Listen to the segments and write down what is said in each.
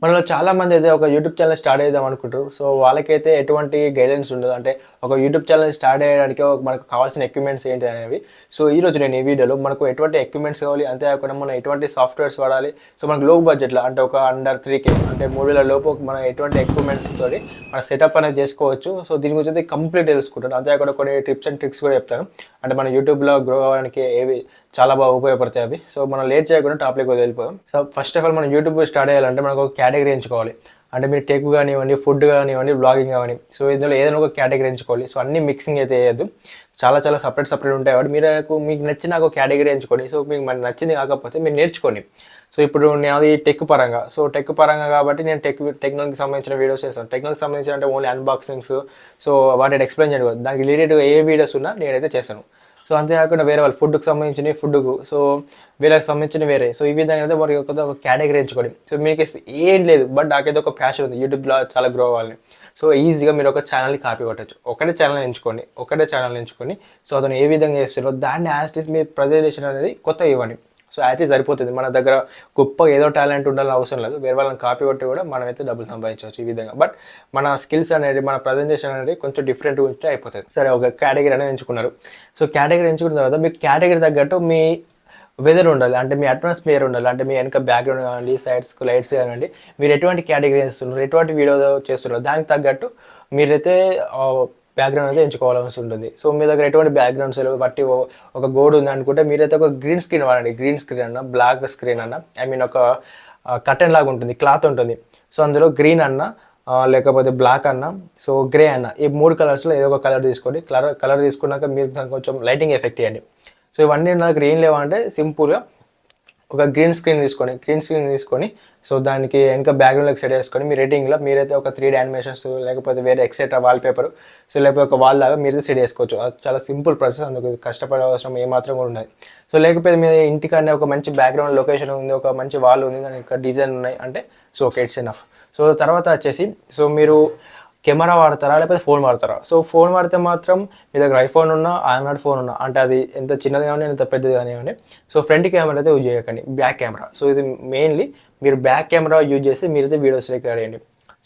మనలో చాలామంది అయితే ఒక యూట్యూబ్ ఛానల్ స్టార్ట్ చేద్దాం అనుకుంటారు. సో వాళ్ళకైతే ఎటువంటి గైడెన్స్ ఉండదు. అంటే ఒక యూట్యూబ్ ఛానల్ స్టార్ట్ చేయడానికి మనకు కావాల్సిన ఎక్విప్మెంట్స్ ఏంటి అనేవి. సో ఈరోజు నేను ఈ వీడియోలో మనకు ఎటువంటి ఎక్విప్మెంట్స్ కావాలి, అంతేకాకుండా మనం ఎటువంటి సాఫ్ట్వేర్స్ వాడాలి, సో మనకు లో బడ్జెట్లో అంటే ఒక అండర్ 3K అంటే 3,000 లోపు మనం ఎటువంటి ఎక్విప్మెంట్స్ తోటి మన సెటప్ అనేది చేసుకోవచ్చు. సో దీని గురించి అయితే కంప్లీట్ తెలుసుకుంటాను. అంతేకాకుండా కొన్ని టిప్స్ అండ్ ట్రిక్స్ కూడా చెప్తాను. అంటే మన యూట్యూబ్లో గ్రో అవ్వడానికి ఏవి చాలా బాగా ఉపయోగపడతాయి అవి. సో మనం లేట్ చేయకుండా టాపిక్ వెళ్ళిపోయాం. సో ఫస్ట్ ఆఫ్ ఆల్ మనం యూట్యూబ్ స్టార్ట్ చేయాలంటే మనకు ఒక కేటగిరీ ఎంచుకోవాలి. అంటే మీరు టెక్ కానివ్వండి, ఫుడ్ కానివ్వండి, బ్లాగింగ్ కానివ్వండి, సో ఇందులో ఏదైనా ఒక కేటగిరీ ఎంచుకోవాలి. సో అన్ని మిక్సింగ్ అయితే వేయద్దు, చాలా సపరేట్ ఉంటాయి కాబట్టి మీకు నచ్చిన ఒక కేటగిరీ ఎంచుకోండి. సో మీకు మరి నచ్చింది కాకపోతే మీరు నేర్చుకోండి. సో ఇప్పుడు నాది టెక్ పరంగా, కాబట్టి నేను టెక్నాలజీకి సంబంధించిన వీడియోస్ చేస్తాను. టెక్నాలజీకి సంబంధించిన అంటే ఓన్లీ అన్బాక్సింగ్స్, సో వాటిని ఎక్స్ప్లెయిన్ చేయడం, దానికి రిలేటెడ్గా ఏ వీడియోస్ ఉన్నా నేనైతే చేస్తాను. సో అంతేకాకుండా వేరే వాళ్ళు ఫుడ్కి సంబంధించినవి ఫుడ్కు, సో వీళ్ళకి సంబంధించిన వేరే. సో ఈ విధంగా అయితే మరి ఒక కేటగిరీ ఎంచుకోండి. సో మీకు ఏం లేదు, బట్ నాకైతే ఒక ప్యాషన్ ఉంది యూట్యూబ్లో చాలా గ్రో అవ్వాలని. సో ఈజీగా మీరు ఒక ఛానల్ని కాపీ కొట్టచ్చు. ఒకటే ఛానల్ ఎంచుకొని సో అతను ఏ విధంగా చేస్తారో దాన్ని యాజ్ మీ ప్రజెంటేషన్ అనేది కొత్త ఇవ్వండి. సో యాక్చువల్లీ సరిపోతుంది. మన దగ్గర గొప్ప ఏదో టాలెంట్ ఉండాలని అవసరం లేదు. వేరే వాళ్ళని కాపీ కొట్టి కూడా మనమైతే డబ్బులు సంపాదించవచ్చు ఈ విధంగా. బట్ మన స్కిల్స్ అనేది, మన ప్రజెంటేషన్ అనేది కొంచెం డిఫరెంట్గా ఉంటే అయిపోతుంది. సరే, ఒక కేటగిరీ అనేది ఎంచుకున్నారు. సో కేటగిరీ ఎంచుకున్న తర్వాత మీకు కేటగిరీ తగ్గట్టు మీ వెదర్ ఉండాలి, అంటే మీ అట్మాస్ఫియర్ ఉండాలి, అంటే మీ వెనక బ్యాక్గ్రౌండ్ కానివ్వండి, సైడ్స్ లైట్స్ కానివ్వండి, మీరు ఎటువంటి కేటగిరీ చేస్తున్నారు, ఎటువంటి వీడియో చేస్తున్నారు, దానికి తగ్గట్టు మీరైతే బ్యాక్గ్రౌండ్ అయితే ఎంచుకోవాల్సి ఉంటుంది. సో మీ దగ్గర ఎటువంటి బ్యాక్గ్రౌండ్స్ బట్టి ఒక గోడ ఉంది అనుకుంటే మీరైతే ఒక గ్రీన్ స్క్రీన్ వాడండి. గ్రీన్ స్క్రీన్ అన్న, బ్లాక్ స్క్రీన్ అన్న, ఒక కర్టెన్ లాగా ఉంటుంది, క్లాత్ ఉంటుంది. సో అందులో గ్రీన్ అన్న, లేకపోతే బ్లాక్ అన్న, సో గ్రే అన్న, ఈ 3 కలర్స్లో ఏదో ఒక కలర్ తీసుకోండి. కలర్ తీసుకున్నాక మీరు కొంచెం లైటింగ్ ఎఫెక్ట్ ఇవ్వండి. సో ఇవన్నీ నాకు గ్రీన్ లేవంటే సింపుల్గా ఒక గ్రీన్ స్క్రీన్ తీసుకొని సో దానికి వెనక బ్యాక్గ్రౌండ్లోకి సెట్ చేసుకొని మీ రేటింగ్లో మీరైతే ఒక 3D యానిమేషన్స్, లేకపోతే వేరే ఎక్సెట్రా వాల్పేపర్, సో లేకపోతే ఒక వాల్ లాగా మీరైతే సెట్ చేసుకోవచ్చు. అది చాలా సింపుల్ ప్రాసెస్, అందుకు కష్టపడే అవసరం ఏమాత్రం కూడా ఉండదు. సో లేకపోతే మీ ఇంటికన్నా ఒక మంచి బ్యాక్గ్రౌండ్ లొకేషన్ ఉంది, ఒక మంచి వాల్ ఉంది, దానికి డిజైన్ ఉన్నాయి అంటే so okay, it's enough. So తర్వాత వచ్చేసి సో మీరు కెమెరా వాడతారా లేకపోతే ఫోన్ వాడతారా? సో ఫోన్ వాడితే మాత్రం మీ దగ్గర ఐఫోన్ ఉన్నా, ఆండ్రాయిడ్ ఫోన్ ఉన్నా, అంటే అది ఎంత చిన్నది కానివ్వండి, ఎంత పెద్దది కానివ్వండి, సో ఫ్రంట్ కెమెరా అయితే యూజ్ చేయకండి, బ్యాక్ కెమెరా. సో ఇది మెయిన్లీ మీరు బ్యాక్ కెమెరా యూజ్ చేసి మీరైతే వీడియోస్ రికార్డ్ చేయండి.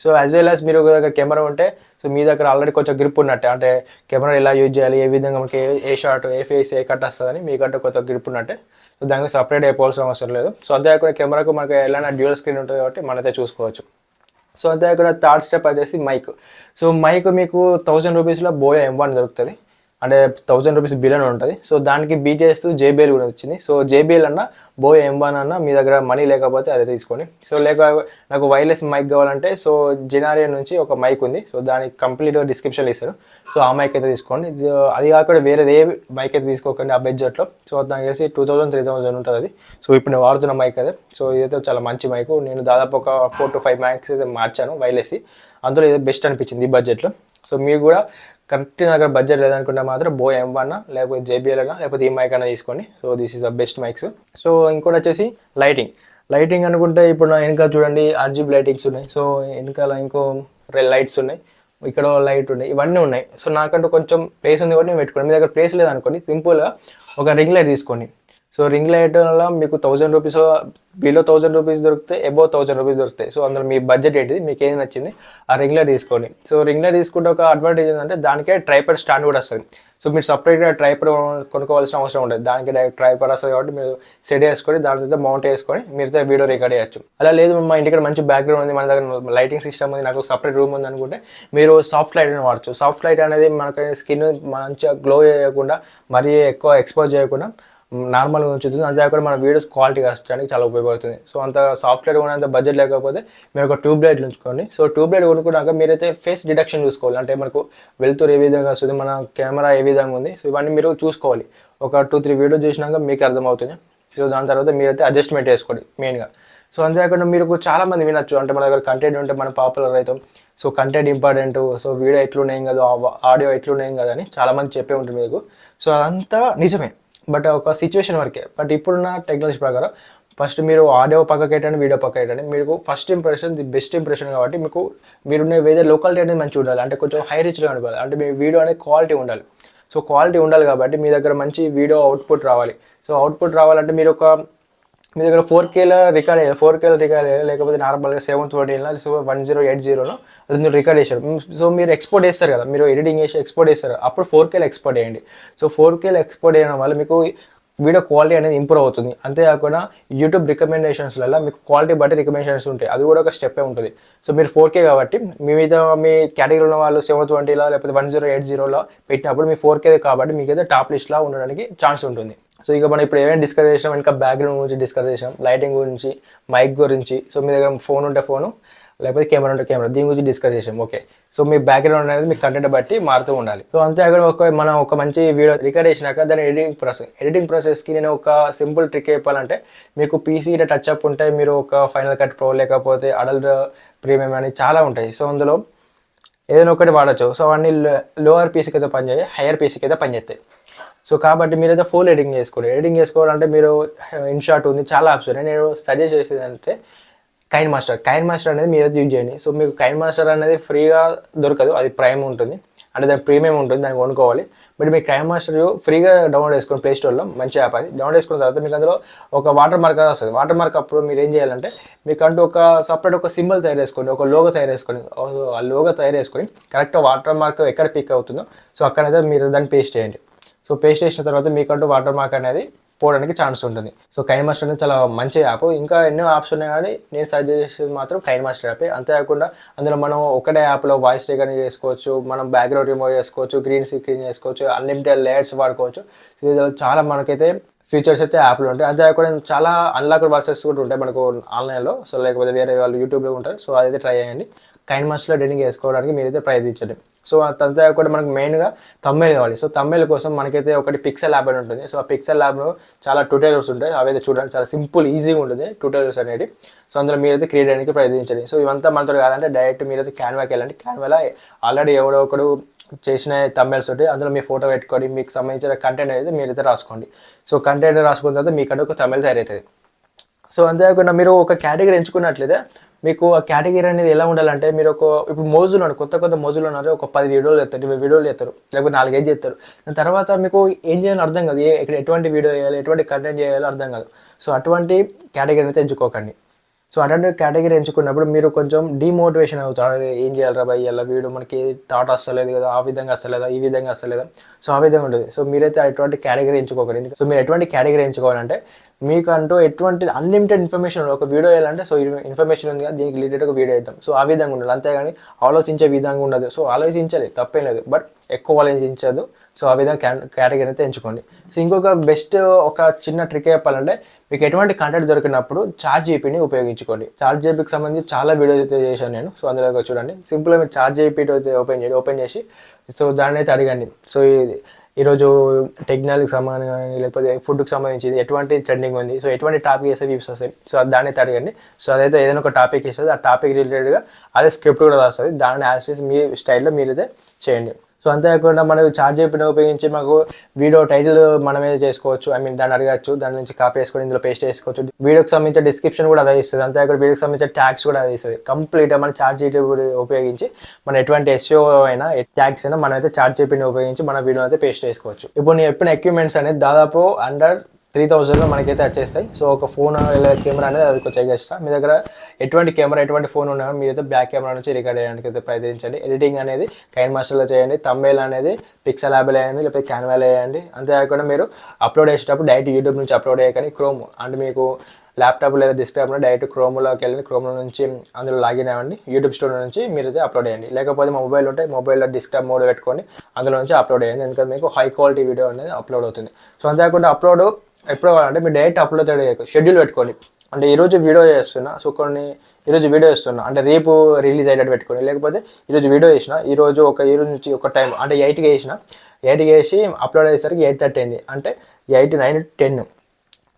సో యాజ్ వెల్ యాజ్ మీరు ఒక దగ్గర కెమెరా ఉంటే సో మీ దగ్గర ఆల్రెడీ కొంచెం గ్రిప్ ఉన్నట్టే, అంటే కెమెరా ఎలా యూజ్ చేయాలి, ఏ విధంగా మనకి ఏ షాట్, ఏ ఫేస్, ఏ కట్ వస్తుందని మీకంటే కొంచెం గ్రిప్ ఉన్నట్టే. సో దానికి సపరేట్ అయిపోవాల్సిన అవసరం లేదు. సో అంతేకాకుండా కెమెరాకు మనకి ఎలాంటి డ్యూయల్ స్క్రీన్ ఉంటుంది కాబట్టి మనైతే చూసుకోవచ్చు. సో అంతే అక్కడ థర్డ్ స్టెప్ వచ్చేసి మైక్. సో మైక్ మీకు 1000 రూపీస్లో బోయో M1 దొరుకుతుంది, అంటే 1000 రూపీస్ బిల్ అని ఉంటుంది. సో దానికి బీట్ చేస్తూ JBL కూడా వచ్చింది. సో JBL అన్న, బోయో M1 అన్న, మీ దగ్గర మనీ లేకపోతే అదే తీసుకోండి. సో నాకు వైర్లెస్ మైక్ కావాలంటే సో జెనారియా నుంచి ఒక మైక్ ఉంది. సో దానికి కంప్లీట్గా డిస్క్రిప్షన్లో ఇస్తారు. సో ఆ మైక్ అయితే తీసుకోండి. అది కాకుండా వేరేది ఏ మైక్ అయితే తీసుకోకండి ఆ బడ్జెట్లో. సో దానికి వచ్చి 2000-3000 ఉంటుంది అది. సో ఇప్పుడు నేను వాడుతున్న మైక్ అదే. సో ఇదైతే చాలా మంచి మైక్. నేను దాదాపు ఒక 4 to 5 మైక్స్ అయితే మార్చాను వైర్లెస్. అందులో ఇది బెస్ట్ అనిపించింది ఈ బడ్జెట్లో. సో మీరు కూడా కరెక్ట్ దగ్గర బడ్జెట్ లేదనుకుంటే మాత్రం బోయో M1 లేకపోతే JBL అన్నా, లేకపోతే ఈ మైక్ అన్నా తీసుకోండి. So this is the best mics. So ఇంకోటి వచ్చేసి లైటింగ్ అనుకుంటే ఇప్పుడు నా వెనక చూడండి RGB లైటింగ్స్ ఉన్నాయి. సో వెనకాల ఇంకో లైట్స్ ఉన్నాయి, ఇక్కడ లైట్ ఉన్నాయి, ఇవన్నీ ఉన్నాయి. సో నాకంటూ కొంచెం ప్లేస్ ఉంది కాబట్టి నేను పెట్టుకోండి. మీ దగ్గర ప్లేస్ లేదనుకోండి, సింపుల్గా ఒక రింగ్ లైట్ తీసుకోండి. సో రింగ్ లైట్ వల్ల మీకు 1000 రూపీస్, బిలో 1000 రూపీస్ దొరుకుతాయి, అబోవ్ 1000 రూపీస్ దొరుకుతాయి. సో అందులో మీ బడ్జెట్ ఏంటిది, మీకు ఏది నచ్చింది ఆ రింగ్ లైట్ తీసుకోండి. సో రింగ్ లైట్ తీసుకుంటే ఒక అడ్వాంటేజ్ ఏంటంటే దానికే ట్రైపాడ్ స్టాండ్ కూడా వస్తుంది. సో మీరు సపరేట్గా ట్రైపాడ్ కొనుక్కోవాల్సిన అవసరం ఉంటుంది, దానికి డైరెక్ట్ ట్రైపాడ్ వస్తుంది కాబట్టి మీరు సెట్ చేసుకొని దాని తర్వాత మౌంట్ చేసుకొని మీరైతే వీడియో రికార్డ్ చేయొచ్చు. అలా లేదు మా ఇంటికి మంచి బ్యాక్గ్రౌండ్ ఉంది, మన దగ్గర లైటింగ్ సిస్టమ్ ఉంది, నాకు సపరేట్ రూమ్ ఉంది అనుకుంటే మీరు సాఫ్ట్ లైట్ అని వాడచ్చు. సాఫ్ట్ లైట్ అనేది మనకి స్కిన్ మంచిగా గ్లో చేయకుండా, మరీ ఎక్కువ ఎక్స్పోజ్ చేయకుండా నార్మల్గా ఉంచుతుంది. అంతేకాకుండా మన వీడియోస్ క్వాలిటీగా వచ్చడానికి చాలా ఉపయోగపడుతుంది. సో అంత సాఫ్ట్వేర్ కూడా అంత బడ్జెట్ లేకపోతే మీరు ఒక ట్యూబ్ లైట్లు ఉంచుకోండి. సో ట్యూబ్ లైట్ కొనుక్కున్నాక మీరైతే ఫేస్ డిటెక్షన్ చూసుకోవాలి, అంటే మనకు వెళ్తురు ఏ విధంగా వస్తుంది, మన కెమెరా ఏ విధంగా ఉంది, సో ఇవన్నీ మీరు చూసుకోవాలి. ఒక 2-3 వీడియో చూసినాక మీకు అర్థమవుతుంది. సో దాని తర్వాత మీరైతే అడ్జస్ట్మెంట్ చేసుకోండి మెయిన్గా. సో అంతేకాకుండా మీరు చాలామంది వినొచ్చు, అంటే మన దగ్గర కంటెంట్ ఉంటే మనం పాపులర్ అవుతాం, so content important, so video ఎట్లున్నాయి కదా, ఆడియో ఎట్లున్నాయి కదా అని చాలామంది చెప్పే ఉంటుంది మీకు. సో అదంతా నిజమే, బట్ ఒక సిచ్యువేషన్ వరకే. బట్ ఇప్పుడున్న టెక్నాలజీ ప్రకారం ఫస్ట్ మీరు ఆడియో పక్కకి పెట్టండి, వీడియో పక్కకి పెట్టండి. మీకు first impression the best impression కాబట్టి మీకు మీరున్న వేరే లోకాలిటీ అనేది మంచిగా ఉండాలి, అంటే కొంచెం హై రీచ్గా ఉండాలి, అంటే మీ వీడియో అనేది క్వాలిటీ ఉండాలి. సో క్వాలిటీ ఉండాలి కాబట్టి మీ దగ్గర మంచి వీడియో అవుట్పుట్ రావాలి. సో అవుట్పుట్ రావాలంటే మీరు ఒక మీ దగ్గర 4Kలో రికార్డ్ అయ్యాలి, 4Kలో రికార్డ్ అయ్యాలి, లేకపోతే నార్మల్గా 720 సో 1080లో అది మీరు రికార్డ్ చేశారు. సో మీరు ఎక్స్పోర్ట్ చేస్తారు కదా, మీరు ఎడిటింగ్ చేసి ఎక్స్పోర్ట్ చేస్తారు, అప్పుడు 4Kలో ఎక్స్పోర్ట్ చేయండి. సో 4Kలో ఎక్స్పోర్ట్ చేయడం వల్ల మీకు వీడియో క్వాలిటీ అనేది ఇంప్రూవ్ అవుతుంది. అంతేకాకుండా యూట్యూబ్ రికమెండేషన్స్లలో మీకు క్వాలిటీ బట్టి రికమెండేషన్స్ ఉంటాయి, అది కూడా ఒక స్టెప్పే ఉంటుంది. సో మీరు 4K కాబట్టి మీ మీద మీ కేటగిరీ ఉన్న వాళ్ళు 720లో లేకపోతే 1080లో పెట్టినప్పుడు మీ 4K కాబట్టి మీకైతే టాప్ లిస్ట్లో ఉండడానికి ఛాన్స్ ఉంటుంది. సో ఇక మనం ఇప్పుడు ఏమైనా డిస్కస్ చేసాం, ఇంకా బ్యాక్గ్రౌండ్ గురించి డిస్కస్ చేసాం, లైటింగ్ గురించి, మైక్ గురించి. సో మీ దగ్గర ఫోన్ ఉంటే ఫోను, లేకపోతే కెమెరా ఉంటే కెమెరా, దీని గురించి డిస్కస్ చేసాం. ఓకే, సో మీ బ్యాక్గ్రౌండ్ అనేది మీ కంటెంట్ బట్టి మారుతూ ఉండాలి. సో అంతేకాకుండా మనం ఒక మంచి వీడియో రికార్డ్ చేసినాక దాని ఎడిటింగ్ ప్రాసెస్కి నేను ఒక సింపుల్ ట్రిక్ చెప్పాలంటే, మీకు పీసీ టచ్ అప్ ఉంటే మీరు ఒక ఫైనల్ కట్ ప్రో లేకపోతే అడల్ట్ ప్రీమియం అని చాలా ఉంటాయి. సో అందులో ఏదైనా ఒకటి వాడచ్చు. సో అవన్నీ లోవర్ పీసీకి అయితే పనిచేయాలి, హయ్యర్ పీసీకి అయితే పనిచేస్తాయి. సో కాబట్టి మీరైతే ఫుల్ ఎడిటింగ్ చేసుకోండి. ఎడిటింగ్ చేసుకోవాలంటే మీరు ఇన్షాట్ ఉంది, చాలా యాప్స్ ఉన్నాయి. నేను సజెస్ట్ చేసేది అంటే కైన్ మాస్టర్ అనేది మీరైతే యూజ్ చేయండి. సో మీకు కైన్ మాస్టర్ అనేది ఫ్రీగా దొరకదు, అది ప్రైమ్ ఉంటుంది, అంటే దాని ప్రీమియం ఉంటుంది, దాన్ని కొనుక్కోవాలి. బట్ మీకు కైన్ మాస్టర్ ఫ్రీగా డౌన్లోడ్ చేసుకోండి ప్లే స్టోర్లో, మంచి యాప్ అది. డౌన్లోడ్ చేసుకున్న తర్వాత మీకు అందులో ఒక వాటర్ మార్క్ వస్తుంది. వాటర్ మార్క్ అప్పుడు మీరు ఏం చేయాలంటే, మీకంటూ ఒక సపరేట్ ఒక సింబల్ తయారు చేసుకోండి, ఒక లోగో తయారు చేసుకొని, ఆ లోగో తయారు చేసుకొని కరెక్ట్గా వాటర్ మార్క్ ఎక్కడ పిక్ అవుతుందో సో అక్కడైతే మీరు దాన్ని పేస్ట్ చేయండి. సో పేస్ట్ చేసిన తర్వాత మీకంటూ వాటర్ మార్క్ అనేది పోవడానికి ఛాన్స్ ఉంటుంది. సో కైన్ మాస్టర్ అనేది చాలా మంచి యాప్. ఇంకా ఎన్నో యాప్స్ ఉన్నాయి కానీ నేను సజెస్ట్ చేసేది మాత్రం కైన్ మాస్టర్ యాపే. అంతేకాకుండా అందులో మనం ఒకటే యాప్లో వాయిస్ రికార్డింగ్ చేసుకోవచ్చు, మనం బ్యాక్గ్రౌండ్ రిమూవ్ చేసుకోవచ్చు, గ్రీన్ స్క్రీన్ చేసుకోవచ్చు, అన్లిమిటెడ్ లేయర్స్ వాడుకోవచ్చు. ఇది చాలా మనకైతే ఫీచర్స్ అయితే యాప్లో ఉంటాయి. అంతేకాకుండా చాలా అన్లాక్డ్ వర్సెస్ కూడా ఉంటాయి మనకు ఆన్లైన్లో. సో లేకపోతే వేరే వాళ్ళు యూట్యూబ్లో ఉంటారు. సో అదైతే ట్రై చేయండి. కైన్ మాస్టర్లో ఎడిటింగ్ చేసుకోవడానికి మీరైతే ప్రయత్నించండి. సో అంతేకాకుండా మనకు మెయిన్గా తమ్మెల్ కావాలి. సో తమ్మెల్ కోసం మనకైతే ఒకటి పిక్సెల్ యాప్ అని ఉంటుంది. సో ఆ పిక్సెల్ యాప్లో చాలా ట్యూటోరియల్స్ ఉంటాయి, అవైతే చూడండి, చాలా సింపుల్ ఈజీగా ఉంటుంది ట్యూటోరియల్స్ అనేది. సో అందులో మీరైతే క్రియేట్ చేయడానికి ప్రయత్నించండి. సో ఇవంతా మనతో కాదంటే డైరెక్ట్ మీరైతే క్యాన్వాకి వెళ్ళండి. క్యాన్వాలో ఆల్రెడీ ఎవడో ఒకడు చేసిన తమ్మెల్స్ ఉంటాయి, అందులో మీ ఫోటో పెట్టుకొని మీకు సంబంధించిన కంటెంట్ అయితే మీరైతే రాసుకోండి. సో కంటెంట్ రాసుకున్న తర్వాత మీకంటే ఒక తమిళ తయారవుతుంది. సో అంతేకాకుండా మీరు ఒక కేటగిరీ ఎంచుకున్నట్లయితే మీకు ఆ కేటగిరీ అనేది ఎలా ఉండాలంటే, మీరు ఇప్పుడు మోజులు ఉన్నారు, కొత్త మోజులు ఉన్నారు, ఒక 10 వీడియోలు చేస్తారు, 20 వీడియోలు చేస్తారు, లేకపోతే 4-5 చేస్తారు. దాని తర్వాత మీకు ఏం చేయాలో అర్థం కాదు, ఇక్కడ ఎటువంటి వీడియో చేయాలి, ఎటువంటి కంటెంట్ చేయాలో అర్థం కాదు. సో అటువంటి కేటగిరీ అయితే ఎంచుకోకండి. సో అటువంటి కేటగిరీ ఎంచుకున్నప్పుడు మీరు కొంచెం డిమోటివేషన్ అవుతారు, ఏం చేయాలి రా భయ్, ఇలా వీడియో మనకి థాట్ వస్తలేదు కదా, ఆ విధంగా వస్తలేదా, ఈ విధంగా వస్తలేదా. సో ఆ విధంగా ఉంటుంది. సో మీరైతే అటువంటి కేటగిరీ ఎంచుకోకండి. సో మీరు ఎటువంటి కేటగిరీ ఎంచుకోవాలంటే, మీకంటూ ఎటువంటి అన్లిమిటెడ్ ఇన్ఫర్మేషన్ ఒక వీడియో వేయాలంటే, సో ఇన్ఫర్మేషన్ ఉంది కదా, దీనికి రిలేటెడ్ ఒక వీడియో వేద్దాం. సో ఆ విధంగా ఉండాలి, అంతేగాని ఆలోచించే విధంగా ఉండదు. సో ఆలోచించాలి, తప్పేం లేదు, బట్ ఎక్కువ ఆలోచించదు. సో ఆ విధంగా కేటగిరీ అయితే ఎంచుకోండి. సో ఇంకొక బెస్ట్ ఒక చిన్న ట్రిక్ చెప్పాలంటే, మీకు ఎటువంటి కంటెంట్ దొరికినప్పుడు చాట్ జీపీని ఉపయోగించుకోండి. చాట్ జీపీకి సంబంధించి చాలా వీడియోస్ అయితే చేశాను నేను. సో అందులో చూడండి, సింపుల్గా మీరు చాట్ జీపీ అయితే ఓపెన్ చేసి సో దాన్ని అయితే అడగండి. సో ఈరోజు టెక్నాలజీకి సంబంధించి కానీ లేకపోతే ఫుడ్కి సంబంధించి ఎటువంటి ట్రెండింగ్ ఉంది, సో ఎటువంటి టాపిక్ వేస్తే వ్యూస్ వస్తాయి, సో దాన్ని అయితే అడగండి. సో అదైతే ఏదైనా ఒక టాపిక్ ఇస్తుంది, ఆ టాపిక్ రిలేటెడ్గా అదే స్క్రిప్ట్ కూడా రాస్తుంది, దాన్ని యాజ్ మీ స్టైల్లో మీరైతే చేయండి. సో అంతేకాకుండా మనకు చాట్ జీపీని ఉపయోగించి మాకు వీడియో టైటిల్ మనమే చేసుకోవచ్చు, దాన్ని అడగచ్చు, దాని నుంచి కాపీ చేసుకొని ఇందులో పేస్ట్ చేసుకోవచ్చు. వీడియోకి సంబంధించిన డిస్క్రిప్షన్ కూడా అదే ఇస్తుంది, అంతేకాకుండా వీడియోకి సంబంధించిన ట్యాగ్స్ కూడా అదే ఇస్తుంది. కంప్లీట్గా మన చాట్ జీపీ ఉపయోగించి మన ఎటువంటి ఎస్ఈఓ అయినా ట్యాగ్స్ అయినా మనమైతే చాట్ జీపీని ఉపయోగించి మన వీడియో అయితే పేస్ట్ చేసుకోవచ్చు. ఇప్పుడు నేను చెప్పిన ఎక్విప్మెంట్స్ అనేది దాదాపు అండర్ 3000లో మనకైతే వచ్చేస్తాయి. సో ఒక ఫోన్ లేదా కెమెరా అనేది అది కొంచెం ఎక్స్ట్రా. మీ దగ్గర ఎటువంటి కెమెరా ఎటువంటి ఫోన్ ఉన్నా మీరైతే బ్యాక్ కెమెరా నుంచి రికార్డ్ చేయడానికి అయితే ప్రయత్నించండి. ఎడిటింగ్ అనేది కైన్ మాస్టర్లో చేయండి, థంబ్నెయిల్ అనేది పిక్సెల్ యాప్లో వేయండి, లేకపోతే క్యాన్వాలో వేయండి. అంతేకాకుండా మీరు అప్లోడ్ చేసేటప్పుడు డైరెక్ట్ యూట్యూబ్ నుంచి అప్లోడ్ చేయకండి, క్రోమ్ అంటే మీకు ల్యాప్టాప్ లేదా డెస్క్టాప్లో డైరెక్ట్ క్రోమ్లోకి వెళ్ళి క్రోమ్లో నుంచి అందులో లాగిన్ అవ్వండి, యూట్యూబ్ స్టూడియో నుంచి మీరైతే అప్లోడ్ చేయండి. లేకపోతే మొబైల్ ఉంటే మొబైల్లో డెస్క్టాప్ మోడ్ పెట్టుకొని అందులో నుంచి అప్లోడ్ చేయండి, ఎందుకంటే మీకు హై క్వాలిటీ వీడియో అనేది అప్లోడ్ అవుతుంది. సో అంతేకాకుండా అప్లోడ్ ఎప్పుడు కావాలంటే మీరు డైరెక్ట్ అప్లోడ్ షెడ్యూల్ పెట్టుకోండి. అంటే ఈరోజు వీడియో చేస్తున్నా, సో ఈరోజు వీడియో చేస్తున్నా అంటే రేపు రిలీజ్ అయ్యేటట్టు పెట్టుకోండి. లేకపోతే ఈరోజు వీడియో చేసిన ఈరోజు ఈరోజు నుంచి ఒక టైం అంటే 8కి వేసి అప్లోడ్ అయ్యేసరికి 8:30 అయింది, అంటే 8, 9, 10.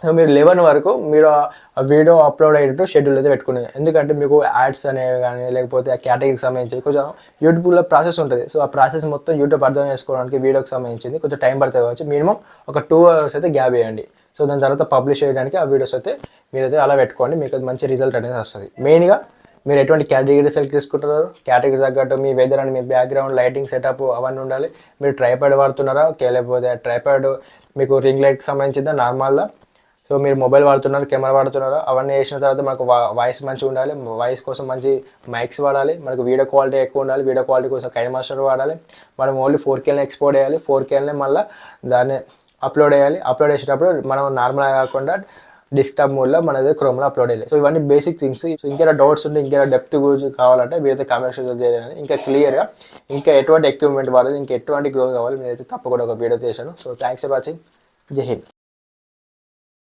సో మీరు 11 వరకు మీరు ఆ వీడియో అప్లోడ్ అయ్యేటట్టు షెడ్యూల్ అయితే పెట్టుకునేది. ఎందుకంటే మీకు యాడ్స్ అనేవి కానీ లేకపోతే ఆ కేటగిరీకి సంబంధించి కొంచెం యూట్యూబ్లో ప్రాసెస్ ఉంటుంది. సో ఆ ప్రాసెస్ మొత్తం యూట్యూబ్ అర్థం చేసుకోవడానికి వీడియోకి సంబంధించింది కొంచెం టైం పడుతుంది కావచ్చు. మినిమం ఒక 2 hours అయితే గ్యాప్ వేయండి. సో దాని తర్వాత పబ్లిష్ చేయడానికి ఆ వీడియోస్ అయితే మీరైతే అలా పెట్టుకోండి, మీకు అది మంచి రిజల్ట్ అనేది వస్తుంది. మెయిన్గా మీరు ఎటువంటి కేటగిరీ సెలెక్ట్ చేసుకుంటున్నారు, కేటగిరీ తగ్గట్టు మీ వెదర్ అండ్ మీ బ్యాక్గ్రౌండ్ లైటింగ్ సెటప్ అవన్నీ ఉండాలి. మీరు ట్రైపాడ్ వాడుతున్నారా, లేకపోతే ట్రైపాడ్ మీకు రింగ్ లైట్కి సంబంధించిందా నార్మల్గా. సో మీరు మొబైల్ వాడుతున్నారు, కెమెరా వాడుతున్నారు, అవన్నీ వేసిన తర్వాత మనకు వాయిస్ మంచిగా ఉండాలి. వాయిస్ కోసం మంచి మైక్స్ వాడాలి. మనకు వీడియో క్వాలిటీ ఎక్కువ ఉండాలి. వీడియో క్వాలిటీ కోసం కైన్ మాస్టర్ వాడాలి. మనం ఓన్లీ 4Kనే ఎక్స్పోర్ట్ చేయాలి. 4Kనే మళ్ళీ దాన్ని అప్లోడ్ చేయాలి. అప్లోడ్ చేసేటప్పుడు మనం నార్మల్గా కాకుండా డెస్క్టాప్ మోడ్లో మనది క్రోమ్లో అప్లోడ్ చేయాలి. సో ఇవన్నీ బేసిక్ థింగ్స్. సో ఇంకేనా డౌట్స్ ఉంటే, ఇంకేనా డెప్త్ గురించి కావాలంటే మీరైతే కామెంట్ సెక్షన్ చేయాలి. ఇంకా క్లియర్గా ఇంకా ఎటువంటి ఎక్విప్మెంట్ వాడాలి, ఇంకా ఎటువంటి గ్రో కావాలి, నేనైతే తప్పకుండా ఒక వీడియో చేశాను. So thanks for watching. జై హింద్.